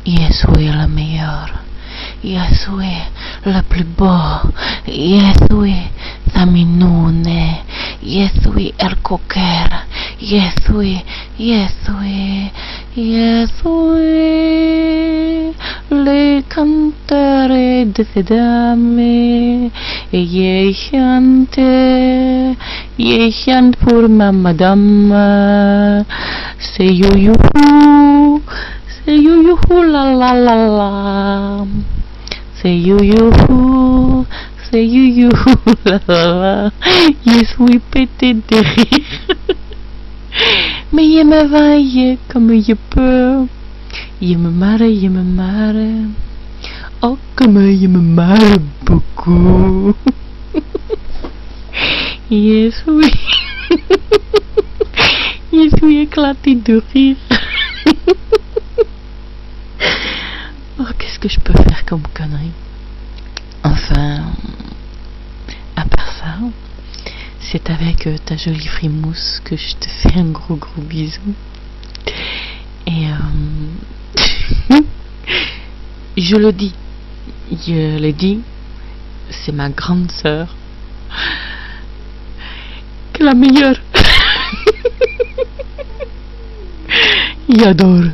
Jésus est le meilleur. Jésus est le plus beau. Jésus est Saminone. Jésus est el coquer. Jésus, Jésus, Jésus, le canteur de ces dames. Et je chante pour ma madame. C'est you. C'est you la la la la. C'est you la la la. Je suis pété de rire. Mais je me vaille comme je peux. Je me marre. Oh, comme je me marre beaucoup. Je suis éclaté de rire. Oh, qu'est-ce que je peux faire comme connerie? Enfin, à part ça, c'est avec ta jolie frimousse que je te fais un gros bisou. Et je l'ai dit, c'est ma grande sœur, que la meilleure. J'adore.